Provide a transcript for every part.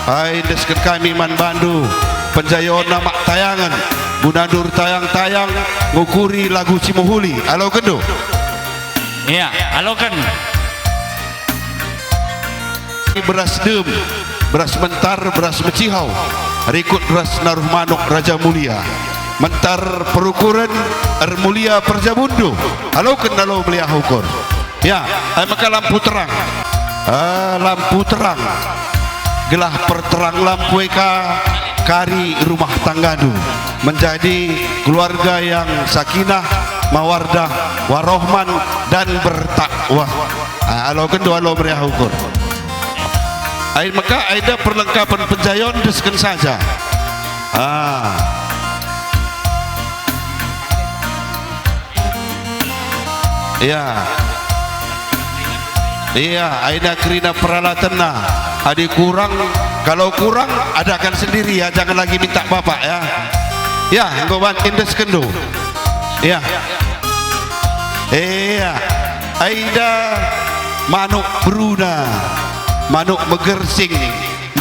Ai desken kami man Bandu penjayon nama tayangan Gunadur tayang-tayang ngukuri lagu Cimuhuli. Halo kendo. Iya, halo kan. Beras dem, beras mentar, beras mecihau. Rikut beras naruh manuk Raja Mulia. Mentar perukuran Mulia Perjabundu. Halo kan halo belia ukur. Ya, maka lampu terang. Lampu terang. Gelah perterang lampu eka kari rumah tanggadu menjadi keluarga yang sakinah, mawardah, warohman dan bertakwa. Halo kendo halo belia ukur. Maka ada perlengkapan penjayon desken saja. Ya. Iya, ada kerina peralatan nah. Adik kurang, kalau kurang adakan sendiri ya, jangan lagi minta bapak ya. Ya, engkau bantin desken do. Ya. Iya. Aida manuk Bruna. Manuk megersing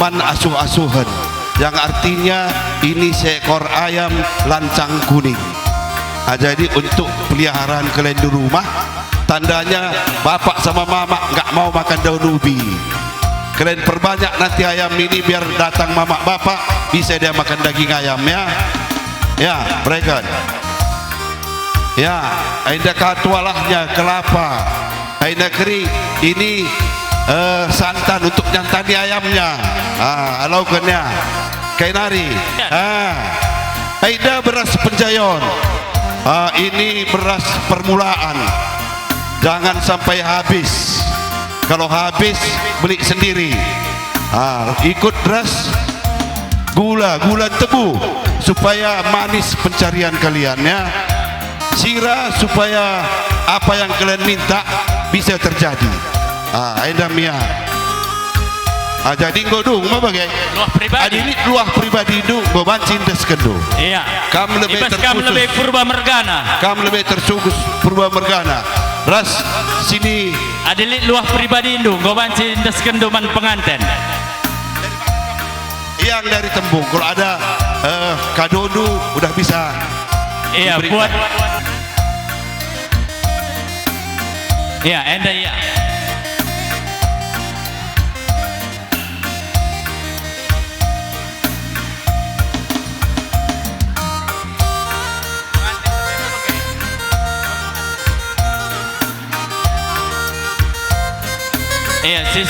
man asuh-asuhan, yang artinya ini seekor ayam lancang kuning. Jadi untuk peliharaan kalian di rumah, tandanya bapak sama mama nggak mau makan daun ubi. Kalian perbanyak nanti ayam ini biar datang mama bapak bisa dia makan daging ayam ya. Ya mereka. Ya, ada katualahnya kelapa, ada kering ini. Santan untuk nyantani ayamnya. Alaukannya kainari. Aida beras penjayon. Ini beras permulaan. Jangan sampai habis. Kalau habis beli sendiri. Ikut beras gula tebu supaya manis pencarian kalian ya. Sirah supaya apa yang kalian minta bisa terjadi. Aida Mia. Jadi ngodung mau bagai luah pribadi. Ini luah pribadi du bebancin deskedo. Iya. Kamu lebih terkhusus. Kamu lebih purba mergana. Kamu lebih tersugus purba mergana. Ras sini. Adilik luah pribadi du bebancin deskedo man penganten. Yang dari Tembung. Kalau ada kadodu udah bisa. Iya diberikan. buat. Iya, enda iya.